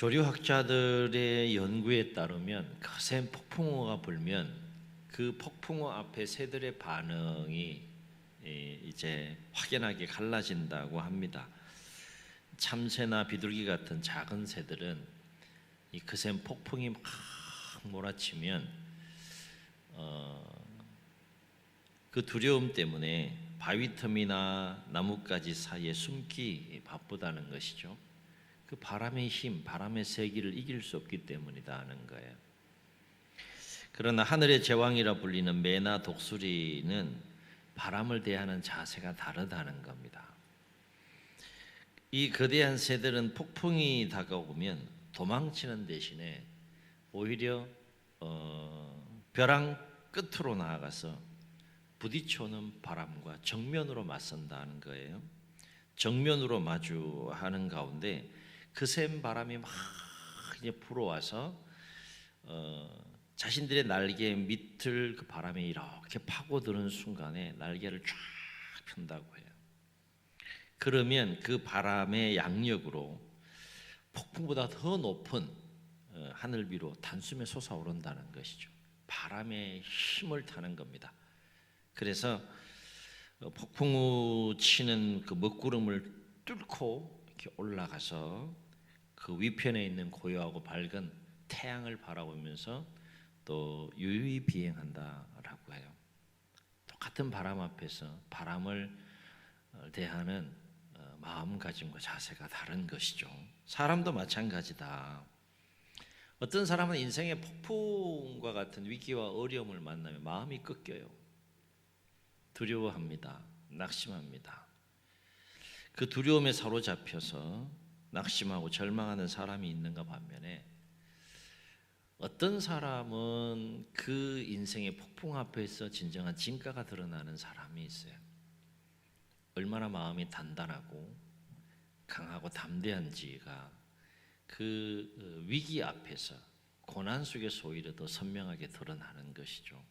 조류학자들의 연구에 따르면 거센 폭풍우가 불면 그 폭풍우 앞에 새들의 반응이 이제 확연하게 갈라진다고 합니다. 참새나 비둘기 같은 작은 새들은 이 거센 폭풍이 막 몰아치면 그 두려움 때문에 바위 틈이나 나뭇가지 사이에 숨기 바쁘다는 것이죠. 그 바람의 힘, 바람의 세기를 이길 수 없기 때문이다는 거예요. 그러나 하늘의 제왕이라 불리는 매나 독수리는 바람을 대하는 자세가 다르다는 겁니다. 이 거대한 새들은 폭풍이 다가오면 도망치는 대신에 오히려 벼랑 끝으로 나아가서 부딪혀오는 바람과 정면으로 맞선다는 거예요. 정면으로 마주하는 가운데 거센 바람이 막 이제 불어와서 자신들의 날개 밑을 그 바람이 이렇게 파고드는 순간에 날개를 쫙 편다고 해요. 그러면 그 바람의 양력으로 폭풍보다 더 높은 하늘 위로 단숨에 솟아오른다는 것이죠. 바람의 힘을 타는 겁니다. 그래서 폭풍우 치는 그 먹구름을 뚫고 이렇게 올라가서 그 위편에 있는 고요하고 밝은 태양을 바라보면서 또 유유히 비행한다라고 해요. 똑같은 바람 앞에서 바람을 대하는 마음가짐과 자세가 다른 것이죠. 사람도 마찬가지다. 어떤 사람은 인생의 폭풍과 같은 위기와 어려움을 만나면 마음이 꺾여요. 두려워합니다. 낙심합니다. 그 두려움에 사로잡혀서 낙심하고 절망하는 사람이 있는가 반면에 어떤 사람은 그 인생의 폭풍 앞에서 진정한 진가가 드러나는 사람이 있어요. 얼마나 마음이 단단하고 강하고 담대한지가 그 위기 앞에서 고난 속에서 오히려 더 선명하게 드러나는 것이죠.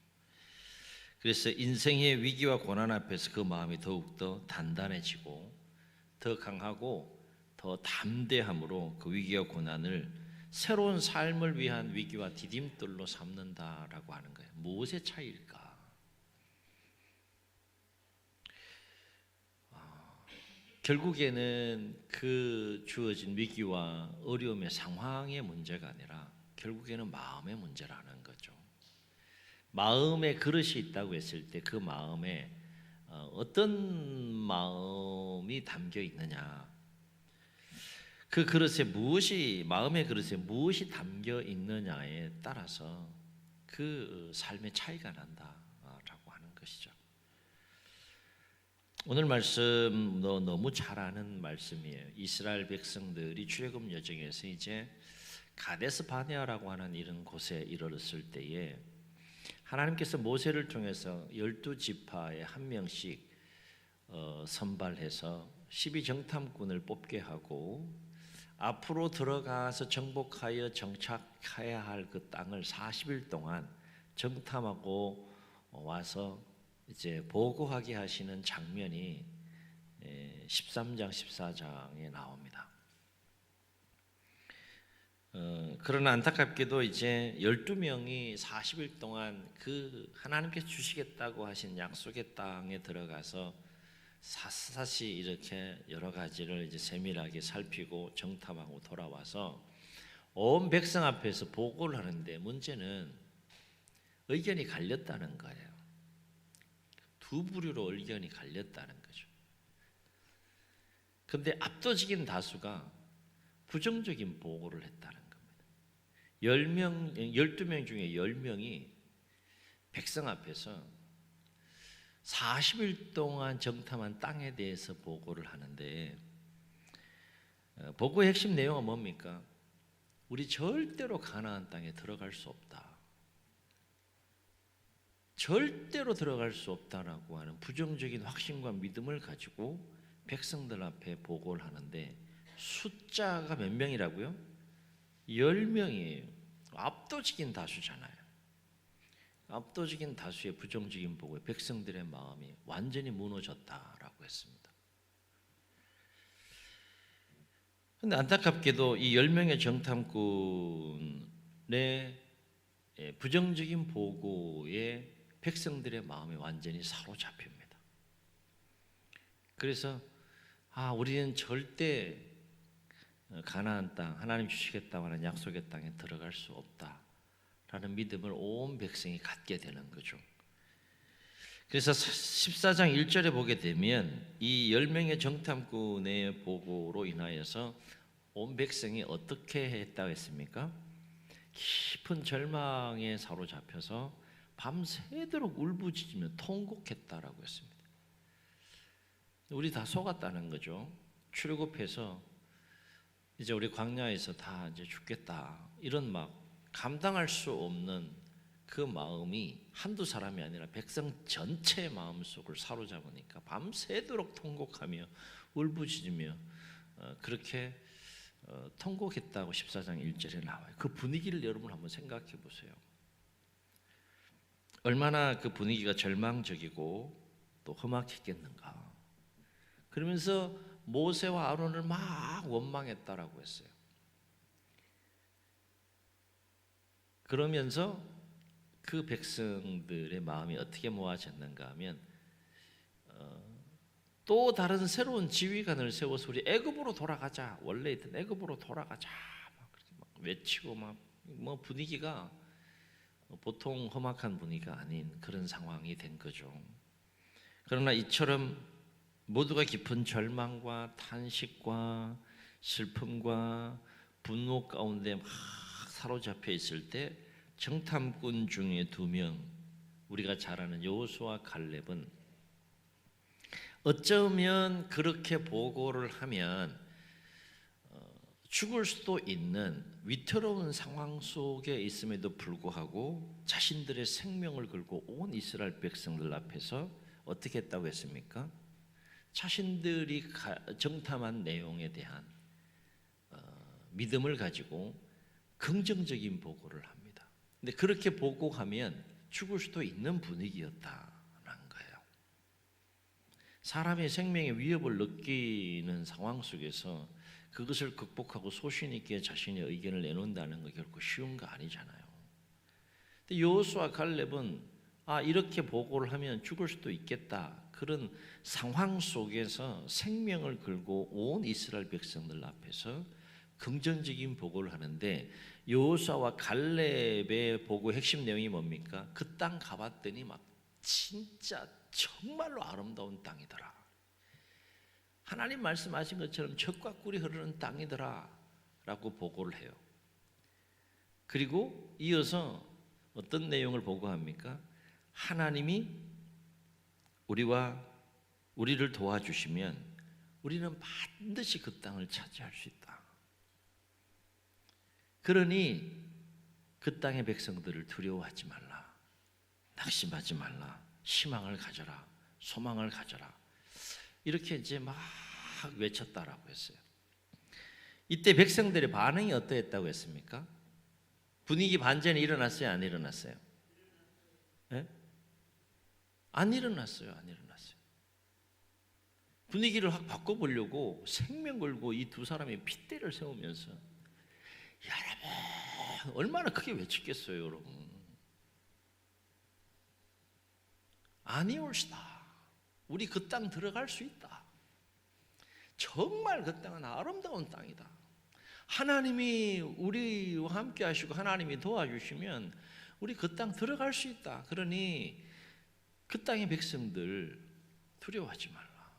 그래서 인생의 위기와 고난 앞에서 그 마음이 더욱더 단단해지고 더 강하고 더 담대함으로 그 위기와 고난을 새로운 삶을 위한 위기와 디딤돌로 삼는다라고 하는 거예요. 무엇의 차이일까? 결국에는 그 주어진 위기와 어려움의 상황의 문제가 아니라 결국에는 마음의 문제라는 거죠. 마음의 그릇이 있다고 했을 때 그 마음에 어떤 마음이 담겨 있느냐, 그 그릇에 무엇이, 마음의 그릇에 무엇이 담겨 있느냐에 따라서 그 삶의 차이가 난다라고 하는 것이죠. 오늘 말씀 너무 잘 아는 말씀이에요. 이스라엘 백성들이 출애굽 여정에서 이제 가데스 바네아라고 하는 이런 곳에 이르렀을 때에 하나님께서 모세를 통해서 12지파에 한 명씩 선발해서 12정탐꾼을 뽑게 하고 앞으로 들어가서 정복하여 정착해야 할 그 땅을 40일 동안 정탐하고 와서 이제 보고하게 하시는 장면이 13장 14장에 나옵니다. 그러나 안타깝게도 이제 12명이 40일 동안 그 하나님께서 주시겠다고 하신 약속의 땅에 들어가서 샅샅이 이렇게 여러 가지를 이제 세밀하게 살피고 정탐하고 돌아와서 온 백성 앞에서 보고를 하는데 문제는 의견이 갈렸다는 거예요. 두 부류로 의견이 갈렸다는 거죠. 그런데 압도적인 다수가 부정적인 보고를 했다는 겁니다. 12명 중에 10명이 백성 앞에서 40일 동안 정탐한 땅에 대해서 보고를 하는데 보고의 핵심 내용은 뭡니까? 우리 절대로 가나안 땅에 들어갈 수 없다. 절대로 들어갈 수 없다라고 하는 부정적인 확신과 믿음을 가지고 백성들 앞에 보고를 하는데 숫자가 몇 명이라고요? 10명이에요. 압도적인 다수잖아요. 압도적인 다수의 부정적인 보고에 백성들의 마음이 완전히 무너졌다라고 했습니다. 근데 안타깝게도 이 10명의 정탐꾼의 부정적인 보고에 백성들의 마음이 완전히 사로잡힙니다. 그래서 우리는 절대 가나안 땅, 하나님 주시겠다고 하는 약속의 땅에 들어갈 수 없다라는 믿음을 온 백성이 갖게 되는 거죠. 그래서 14장 1절에 보게 되면 이 10명의 정탐꾼의 보고로 인하여서 온 백성이 어떻게 했다고 했습니까? 깊은 절망에 사로잡혀서 밤새도록 울부짖으며 통곡했다라고 했습니다. 우리 다 속았다는 거죠. 출애굽해서 이제 우리 광야에서 다 이제 죽겠다, 이런 막 감당할 수 없는 그 마음이 한두 사람이 아니라 백성 전체의 마음속을 사로잡으니까 밤새도록 통곡하며 울부짖으며 그렇게 통곡했다고 14장 1절에 나와요. 그 분위기를 여러분 한번 생각해 보세요. 얼마나 그 분위기가 절망적이고 또 험악했겠는가. 그러면서 모세와 아론을 막 원망했다라고 했어요. 그러면서 그 백성들의 마음이 어떻게 모아졌는가 하면 또 다른 새로운 지휘관을 세워서 우리 애굽으로 돌아가자, 원래 있던 애굽으로 돌아가자 막 외치고 막 분위기가 보통 험악한 분위기가 아닌 그런 상황이 된 거죠. 그러나 이처럼 모두가 깊은 절망과 탄식과 슬픔과 분노 가운데 막 사로잡혀 있을 때 정탐꾼 중에 2명, 우리가 잘 아는 여호수아와 갈렙은 어쩌면 그렇게 보고를 하면 죽을 수도 있는 위태로운 상황 속에 있음에도 불구하고 자신들의 생명을 걸고 온 이스라엘 백성들 앞에서 어떻게 했다고 했습니까? 자신들이 정탐한 내용에 대한 믿음을 가지고 긍정적인 보고를 합니다. 근데 그렇게 보고하면 죽을 수도 있는 분위기였다는 거예요. 사람의 생명의 위협을 느끼는 상황 속에서 그것을 극복하고 소신 있게 자신의 의견을 내놓는다는 거 결코 쉬운 거 아니잖아요. 근데 여호수아 갈렙은 이렇게 보고를 하면 죽을 수도 있겠다, 그런 상황 속에서 생명을 걸고 온 이스라엘 백성들 앞에서 긍정적인 보고를 하는데, 여호수아와 갈렙의 보고 핵심 내용이 뭡니까? 그 땅 가봤더니 막 진짜 정말로 아름다운 땅이더라, 하나님 말씀하신 것처럼 젖과 꿀이 흐르는 땅이더라 라고 보고를 해요. 그리고 이어서 어떤 내용을 보고합니까? 하나님이 우리를 도와주시면 우리는 반드시 그 땅을 차지할 수 있다. 그러니 그 땅의 백성들을 두려워하지 말라, 낙심하지 말라, 희망을 가져라, 소망을 가져라, 이렇게 이제 막 외쳤다라고 했어요. 이때 백성들의 반응이 어떠했다고 했습니까? 분위기 반전이 일어났어요, 안 일어났어요? 네? 안 일어났어요, 안 일어났어요. 분위기를 확 바꿔보려고 생명 걸고 이 2사람이 핏대를 세우면서, 여러분 얼마나 크게 외쳤겠어요, 여러분. 아니 옳시다, 우리 그 땅 들어갈 수 있다, 정말 그 땅은 아름다운 땅이다, 하나님이 우리와 함께 하시고 하나님이 도와주시면 우리 그 땅 들어갈 수 있다. 그러니 그 땅의 백성들 두려워하지 말라,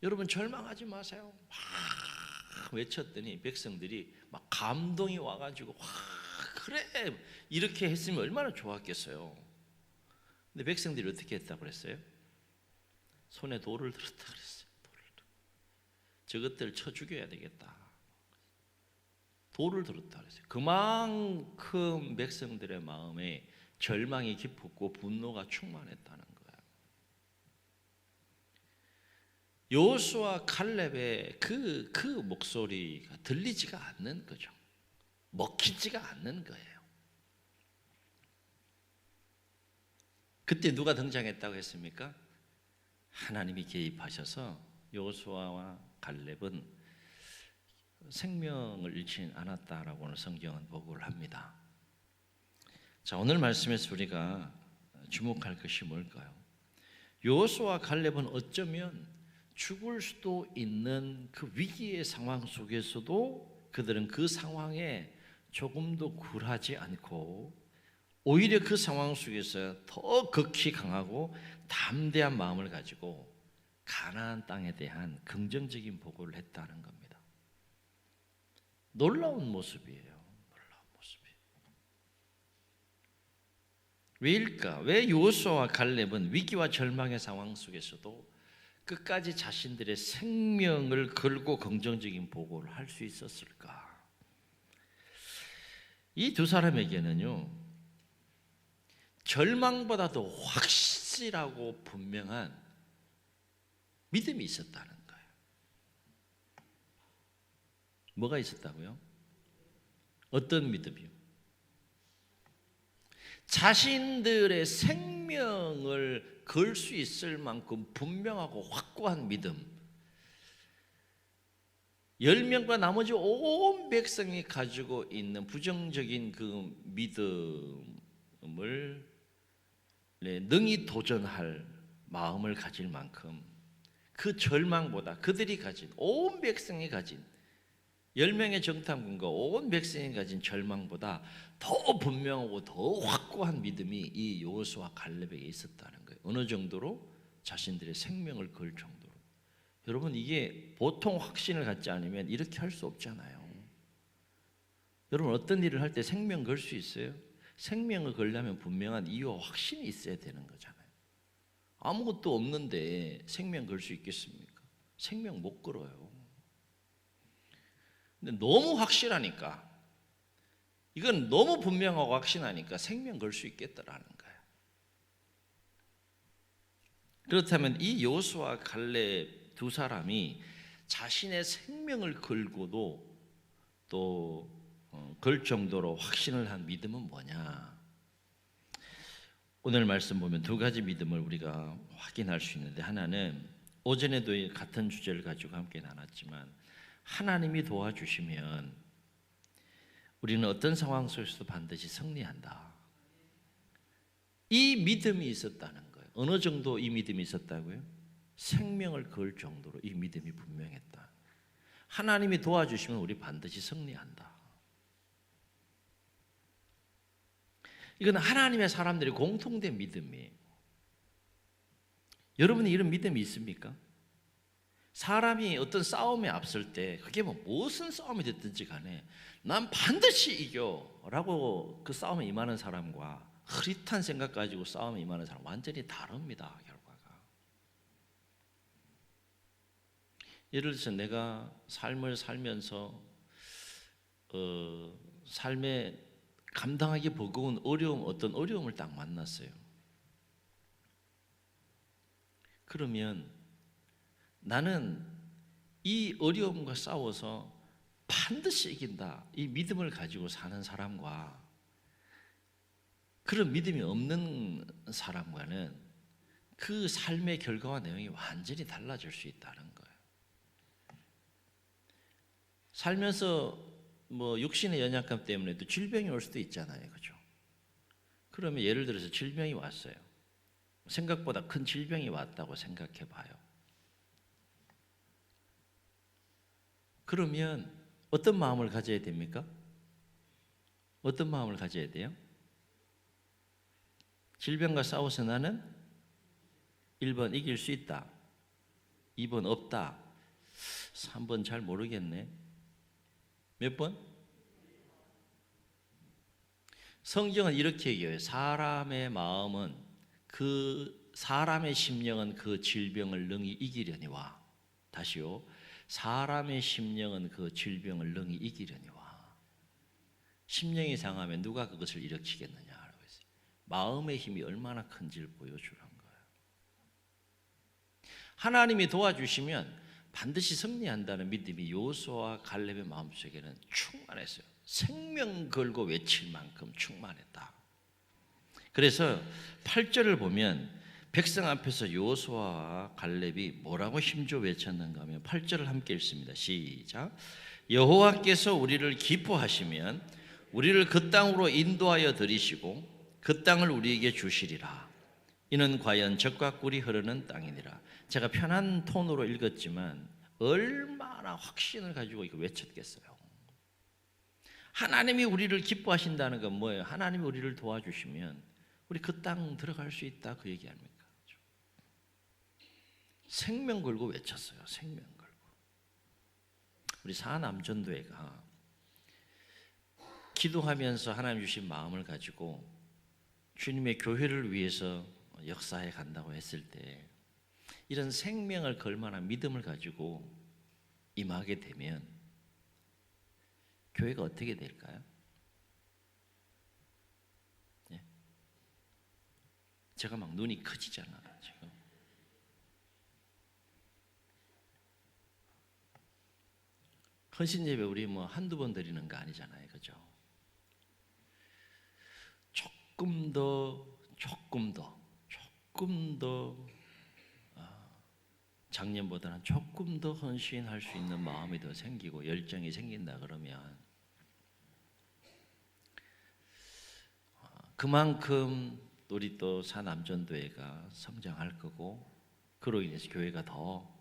여러분 절망하지 마세요, 막 외쳤더니 백성들이 막 감동이 와가지고 그래, 이렇게 했으면 얼마나 좋았겠어요. 근데 백성들이 어떻게 했다고 그랬어요? 손에 돌을 들었다 그랬어요. 저것들 쳐 죽여야 되겠다, 돌을 들었다 그랬어요. 그만큼 백성들의 마음에 절망이 깊었고 분노가 충만했다는 거예요. 여호수아 갈렙의 그 목소리가 들리지가 않는 거죠. 먹히지가 않는 거예요. 그때 누가 등장했다고 했습니까? 하나님이 개입하셔서 여호수아와 갈렙은 생명을 잃지 않았다라고 오늘 성경은 보고를 합니다. 자, 오늘 말씀에서 우리가 주목할 것이 뭘까요? 여호수아와 갈렙은 어쩌면 죽을 수도 있는 그 위기의 상황 속에서도 그들은 그 상황에 조금도 굴하지 않고 오히려 그 상황 속에서 더 극히 강하고 담대한 마음을 가지고 가나안 땅에 대한 긍정적인 보고를 했다는 겁니다. 놀라운 모습이에요. 놀라운 모습이에요. 왜일까? 왜 여호수아와 갈렙은 위기와 절망의 상황 속에서도 끝까지 자신들의 생명을 걸고 긍정적인 보고를 할 수 있었을까? 이 두 사람에게는요, 절망보다도 확실하고 분명한 믿음이 있었다는 거예요. 뭐가 있었다고요? 어떤 믿음이요? 자신들의 생명을 걸 수 있을 만큼 분명하고 확고한 믿음. 10명과 나머지 온 백성이 가지고 있는 부정적인 그 믿음을 능히 도전할 마음을 가질 만큼 그 절망보다 그들이 가진 온 백성이 가진 10명의 정탐군과 온 백성이 가진 절망보다 더 분명하고 더 확고한 믿음이 이 여호수아와 갈렙에게 있었다는 거예요. 어느 정도로? 자신들의 생명을 걸 정도로. 여러분, 이게 보통 확신을 갖지 않으면 이렇게 할 수 없잖아요. 여러분, 어떤 일을 할 때 생명 걸 수 있어요? 생명을 걸려면 분명한 이유와 확신이 있어야 되는 거잖아요. 아무것도 없는데 생명 걸 수 있겠습니까? 생명 못 걸어요. 근데 너무 확실하니까, 이건 너무 분명하고 확신하니까 생명 걸 수 있겠다라는 거예요. 그렇다면 이 여호수아와 갈렙 두 사람이 자신의 생명을 걸고도 또 걸 정도로 확신을 한 믿음은 뭐냐? 오늘 말씀 보면 두 가지 믿음을 우리가 확인할 수 있는데, 하나는 오전에도 같은 주제를 가지고 함께 나눴지만 하나님이 도와주시면 우리는 어떤 상황 속에서도 반드시 승리한다. 이 믿음이 있었다는 거예요. 어느 정도 이 믿음이 있었다고요? 생명을 걸 정도로 이 믿음이 분명했다. 하나님이 도와주시면 우리 반드시 승리한다. 이건 하나님의 사람들이 공통된 믿음이에요. 여러분이 이런 믿음이 있습니까? 사람이 어떤 싸움에 앞설 때, 그게 뭐 무슨 싸움이 됐든지 간에 난 반드시 이겨 라고 그 싸움에 임하는 사람과 흐릿한 생각 가지고 싸움에 임하는 사람 완전히 다릅니다. 결과가. 예를 들어서 내가 삶을 살면서 삶에 감당하기 버거운 어떤 어려움을 딱 만났어요. 그러면 나는 이 어려움과 싸워서 반드시 이긴다, 이 믿음을 가지고 사는 사람과 그런 믿음이 없는 사람과는 그 삶의 결과와 내용이 완전히 달라질 수 있다는 거예요. 살면서 뭐 육신의 연약함 때문에 또 질병이 올 수도 있잖아요. 그죠? 그러면 예를 들어서 질병이 왔어요. 생각보다 큰 질병이 왔다고 생각해 봐요. 그러면 어떤 마음을 가져야 됩니까? 어떤 마음을 가져야 돼요? 질병과 싸워서 나는 1번 이길 수 있다, 2번 없다, 3번 잘 모르겠네. 몇 번? 성경은 이렇게 얘기해요. 사람의 마음은 사람의 심령은 그 질병을 능히 이기려니와. 다시요. 사람의 심령은 그 질병을 능히 이기려니와. 심령이 상하면 누가 그것을 일으키겠느냐라고 했어요. 마음의 힘이 얼마나 큰지를 보여주는 거예요. 하나님이 도와주시면 반드시 승리한다는 믿음이 여호수아와 갈렙의 마음속에는 충만했어요. 생명 걸고 외칠 만큼 충만했다. 그래서 8절을 보면 백성 앞에서 여호수아와 갈렙이 뭐라고 힘줘 외쳤는가 하면 8절을 함께 읽습니다. 시작. 여호와께서 우리를 기뻐하시면 우리를 그 땅으로 인도하여 들이시고 그 땅을 우리에게 주시리라. 이는 과연 젖과 꿀이 흐르는 땅이니라. 제가 편한 톤으로 읽었지만 얼마나 확신을 가지고 이거 외쳤겠어요. 하나님이 우리를 기뻐하신다는 건 뭐예요? 하나님이 우리를 도와주시면 우리 그 땅 들어갈 수 있다, 그 얘기 아닙니까? 생명 걸고 외쳤어요. 생명 걸고. 우리 사남전도회가 기도하면서 하나님 주신 마음을 가지고 주님의 교회를 위해서 역사해 간다고 했을 때 이런 생명을 걸 만한 믿음을 가지고 임하게 되면 교회가 어떻게 될까요? 네. 제가 막 눈이 커지잖아요, 지금. 헌신 예배 우리 뭐 한두 번 드리는 거 아니잖아요, 그죠? 조금 더 작년보다는 조금 더 헌신할 수 있는 마음이 더 생기고 열정이 생긴다 그러면 그만큼 우리 또 사남전도회가 성장할 거고 그로 인해서 교회가 더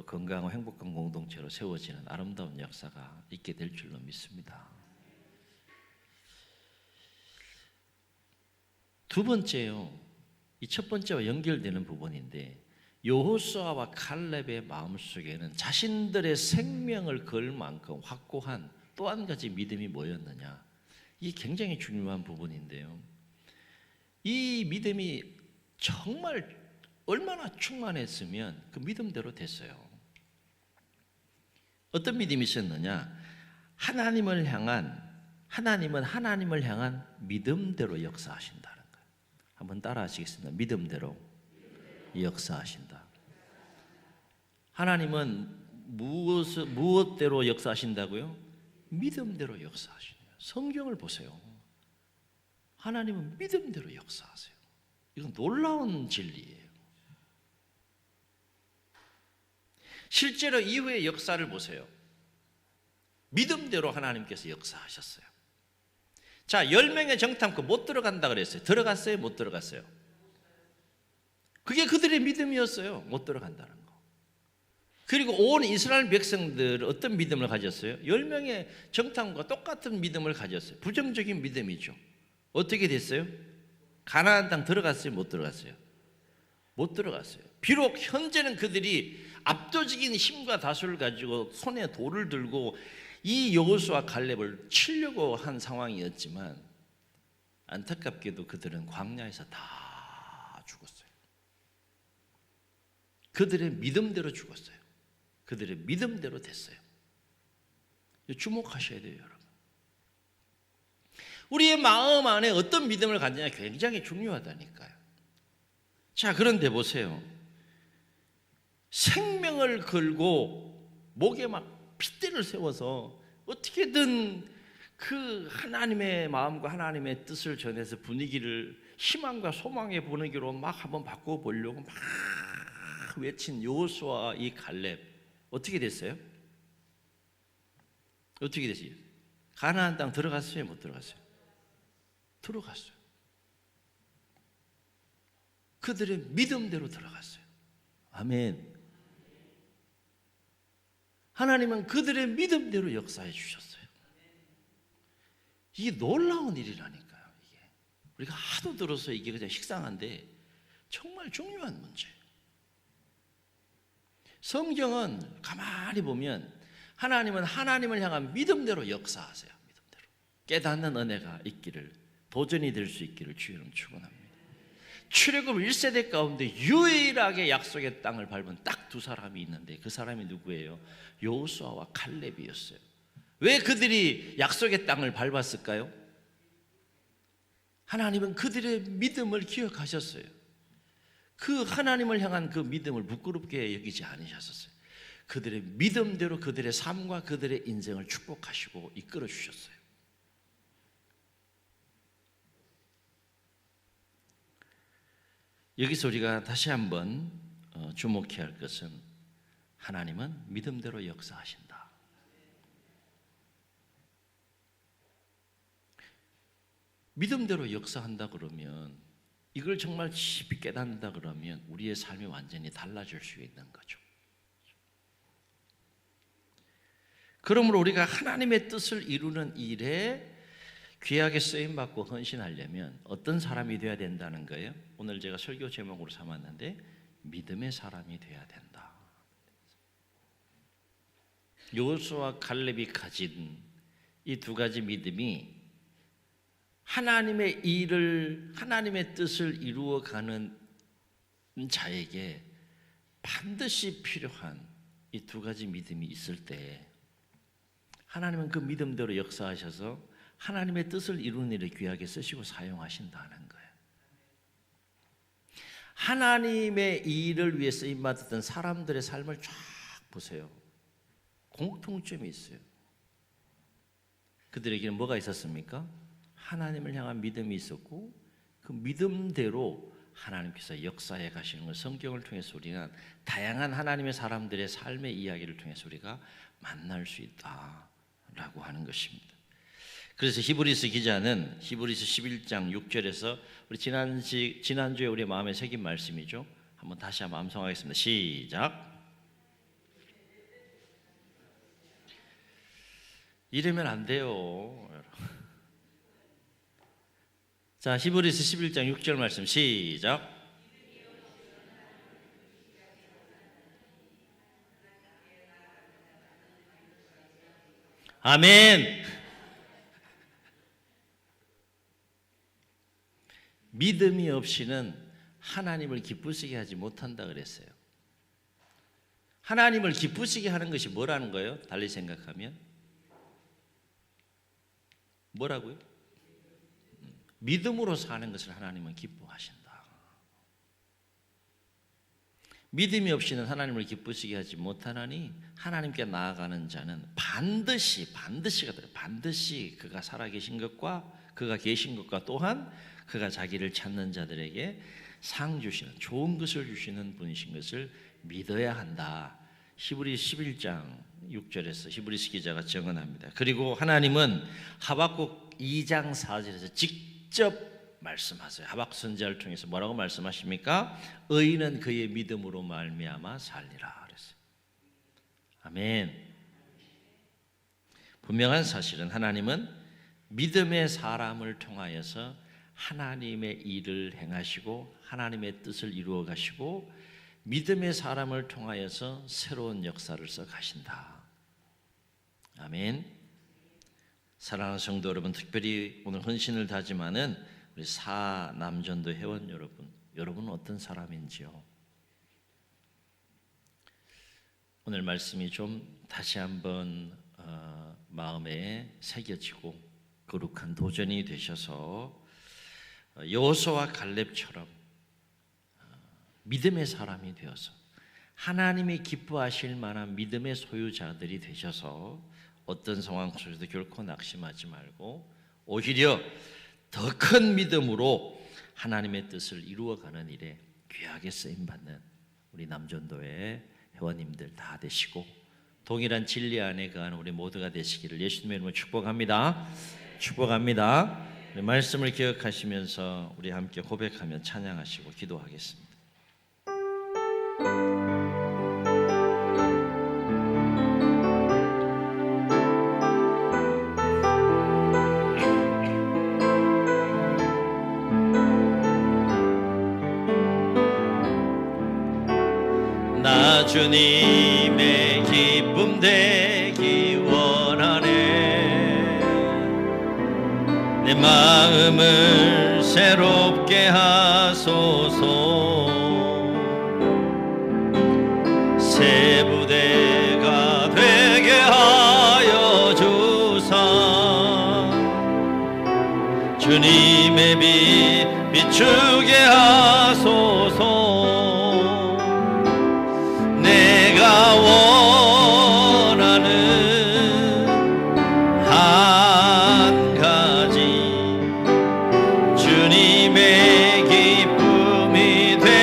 건강하고 행복한 공동체로 세워지는 아름다운 역사가 있게 될 줄로 믿습니다. 두 번째요, 이 첫 번째와 연결되는 부분인데 여호수아와 칼렙의 마음속에는 자신들의 생명을 걸 만큼 확고한 또 한 가지 믿음이 뭐였느냐, 이게 굉장히 중요한 부분인데요, 이 믿음이 정말 얼마나 충만했으면 그 믿음대로 됐어요. 어떤 믿음이 있었느냐, 하나님은 하나님을 향한 믿음대로 역사하신다는 거예요. 한번 따라 하시겠습니다. 믿음대로 역사하신다. 하나님은 무엇대로 역사하신다고요? 믿음대로 역사하시네요. 성경을 보세요. 하나님은 믿음대로 역사하세요. 이건 놀라운 진리예요. 실제로 이후의 역사를 보세요. 믿음대로 하나님께서 역사하셨어요. 자, 10명의 정탐꾼 못 들어간다 그랬어요. 들어갔어요? 못 들어갔어요? 그게 그들의 믿음이었어요. 못 들어간다는 거. 그리고 온 이스라엘 백성들 어떤 믿음을 가졌어요? 10명의 정탐꾼과 똑같은 믿음을 가졌어요. 부정적인 믿음이죠. 어떻게 됐어요? 가나안 땅 들어갔어요? 못 들어갔어요? 못 들어갔어요. 비록 현재는 그들이 압도적인 힘과 다수를 가지고 손에 돌을 들고 이 여호수아 갈렙을 치려고 한 상황이었지만 안타깝게도 그들은 광야에서 다 죽었어요. 그들의 믿음대로 죽었어요. 그들의 믿음대로 됐어요. 주목하셔야 돼요, 여러분. 우리의 마음 안에 어떤 믿음을 갖느냐 굉장히 중요하다니까요. 자, 그런데 보세요. 생명을 걸고 목에 막 핏대를 세워서 어떻게든 그 하나님의 마음과 하나님의 뜻을 전해서 분위기를 희망과 소망의 분위기로 막 한번 바꿔보려고 막 외친 여호수아 이 갈렙 어떻게 됐어요? 어떻게 됐어요? 가나안 땅 들어갔어요? 못 들어갔어요? 들어갔어요. 그들의 믿음대로 들어갔어요. 아멘. 하나님은 그들의 믿음대로 역사해 주셨어요. 이게 놀라운 일이라니까요. 이게 우리가 하도 들어서 이게 그냥 식상한데 정말 중요한 문제예요. 성경은 가만히 보면 하나님은 하나님을 향한 믿음대로 역사하세요. 믿음대로 깨닫는 은혜가 있기를, 도전이 될 수 있기를 주님 축원합니다. 출애굽 1세대 가운데 유일하게 약속의 땅을 밟은 딱 두 사람이 있는데 그 사람이 누구예요? 여호수아와 칼렙이었어요. 왜 그들이 약속의 땅을 밟았을까요? 하나님은 그들의 믿음을 기억하셨어요. 그 하나님을 향한 그 믿음을 부끄럽게 여기지 않으셨어요. 그들의 믿음대로 그들의 삶과 그들의 인생을 축복하시고 이끌어 주셨어요. 여기서 우리가 다시 한번 주목해야 할 것은 하나님은 믿음대로 역사하신다. 믿음대로 역사한다 그러면, 이걸 정말 깊이 깨닫는다 그러면 우리의 삶이 완전히 달라질 수 있는 거죠. 그러므로 우리가 하나님의 뜻을 이루는 일에 귀하게 쓰임받고 헌신하려면 어떤 사람이 되어야 된다는 거예요? 오늘 제가 설교 제목으로 삼았는데 믿음의 사람이 되어야 된다. 여호수아와 갈렙이 가진 이 두 가지 믿음이 하나님의 일을, 하나님의 뜻을 이루어가는 자에게 반드시 필요한 이 두 가지 믿음이 있을 때 하나님은 그 믿음대로 역사하셔서 하나님의 뜻을 이루는 일에 귀하게 쓰시고 사용하신다는 거예요. 하나님의 일을 위해 쓰임받았던 사람들의 삶을 쫙 보세요. 공통점이 있어요. 그들에게는 뭐가 있었습니까? 하나님을 향한 믿음이 있었고, 그 믿음대로 하나님께서 역사해 가시는 걸 성경을 통해서 우리는 다양한 하나님의 사람들의 삶의 이야기를 통해서 우리가 만날 수 있다라고 하는 것입니다. 그래서 히브리서 기자는 히브리서 11장 6절에서 우리 지난주에 우리 마음에 새긴 말씀이죠. 다시 한번 암송하겠습니다. 시작. 이러면 안 돼요. 자, 히브리서 11장 6절 말씀 시작. 아멘. 믿음이 없이는 하나님을 기쁘시게 하지 못한다 그랬어요. 하나님을 기쁘시게 하는 것이 뭐라는 거예요? 달리 생각하면 뭐라고요? 믿음으로 사는 것을 하나님은 기뻐하신다. 믿음이 없이는 하나님을 기쁘시게 하지 못하나니 하나님께 나아가는 자는 반드시 그가 살아계신 것과 그가 계신 것과 또한 그가 자기를 찾는 자들에게 상 주시는, 좋은 것을 주시는 분이신 것을 믿어야 한다. 히브리 11장 6절에서 히브리서 기자가 증언합니다. 그리고 하나님은 하박국 2장 4절에서 직접 말씀하세요. 하박국 선지자를 통해서 뭐라고 말씀하십니까? 의인은 그의 믿음으로 말미암아 살리라 그랬어요. 아멘. 분명한 사실은 하나님은 믿음의 사람을 통하여서 하나님의 일을 행하시고 하나님의 뜻을 이루어 가시고 믿음의 사람을 통하여서 새로운 역사를 써 가신다. 아멘. 사랑하는 성도 여러분, 특별히 오늘 헌신을 다짐하는 우리 사남전도 회원 여러분은 어떤 사람인지요? 오늘 말씀이 좀 다시 한번 마음에 새겨지고 거룩한 도전이 되셔서 여호수아와 갈렙처럼 믿음의 사람이 되어서 하나님이 기뻐하실 만한 믿음의 소유자들이 되셔서 어떤 상황 속에서도 결코 낙심하지 말고 오히려 더 큰 믿음으로 하나님의 뜻을 이루어가는 일에 귀하게 쓰임받는 우리 남전도의 회원님들 다 되시고 동일한 진리 안에 거하는 우리 모두가 되시기를 예수님의 이름으로 축복합니다. 축복합니다. 우리 말씀을 기억하시면서 우리 함께 고백하며 찬양하시고 기도하겠습니다. 나 주님의 기쁨 되기 원하네. 내 마음을 새롭게 하소서. 새 부대가 되게 하여 주사. 주님의 빛 비추게 하소서. 내가 원하는 한 가지 주님의 기쁨이 되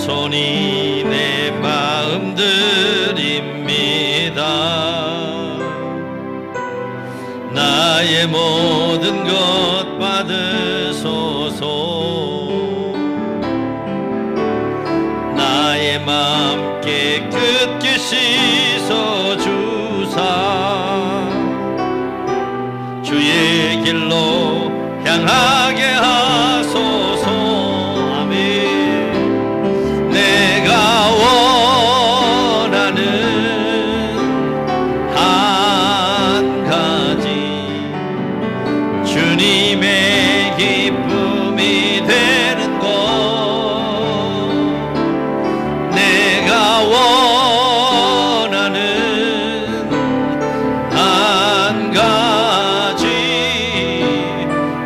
손이 내 마음 드립니다. 나의 모든 것 받으소서. 나의 맘 깨끗게 씻어주사 주의 길로 향하게 하소서. 아멘. 내가 원하는 한 가지 주님의 기쁨이 되는 것. 내가 원하는 한 가지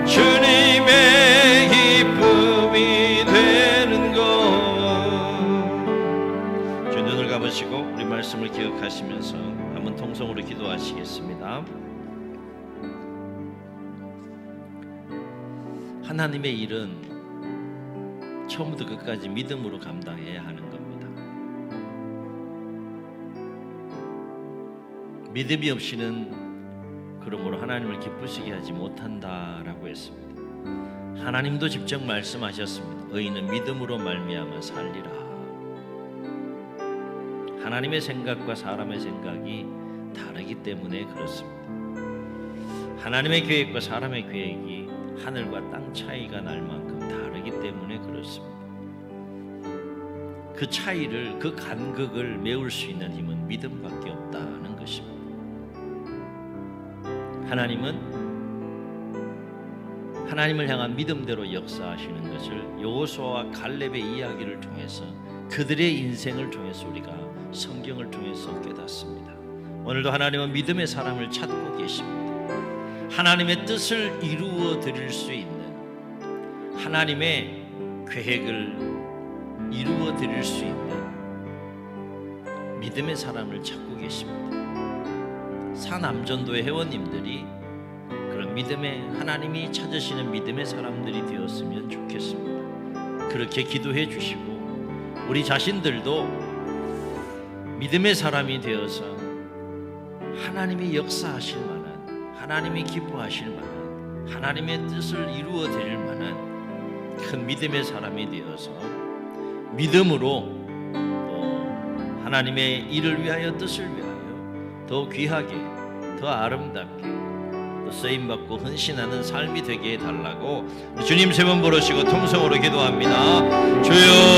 주님의 기쁨이 되는 것. 주 눈을 감으시고 우리 말씀을 기억하시면서 한번 통성으로 기도하시겠습니다. 하나님의 일은 처음부터 끝까지 믿음으로 감당해야 하는 겁니다. 믿음이 없이는 그러므로 하나님을 기쁘시게 하지 못한다라고 했습니다. 하나님도 직접 말씀하셨습니다. 의인은 믿음으로 말미암아 살리라. 하나님의 생각과 사람의 생각이 다르기 때문에 그렇습니다. 하나님의 계획과 사람의 계획이 하늘과 땅 차이가 날 만큼 다르기 때문에 그렇습니다. 그 차이를, 그 간극을 메울 수 있는 힘은 믿음밖에 없다는 것입니다. 하나님을 향한 믿음대로 역사하시는 것을 여호수아와 갈렙의 이야기를 통해서, 그들의 인생을 통해서 우리가 성경을 통해서 깨닫습니다. 오늘도 하나님은 믿음의 사람을 찾고 계십니다. 하나님의 뜻을 이루어 드릴 수 있는, 하나님의 계획을 이루어 드릴 수 있는 믿음의 사람을 찾고 계십니다. 사남전도의 회원님들이 그런 믿음의, 하나님이 찾으시는 믿음의 사람들이 되었으면 좋겠습니다. 그렇게 기도해 주시고 우리 자신들도 믿음의 사람이 되어서 하나님이 역사하실 만한, 하나님이 기뻐하실 만한, 하나님의 뜻을 이루어 드릴 만한 큰 믿음의 사람이 되어서 믿음으로 또 하나님의 일을 위하여, 뜻을 위하여 더 귀하게, 더 아름답게 또 쓰임받고 헌신하는 삶이 되게 해달라고 주님 세 번 부르시고 통성으로 기도합니다. 주여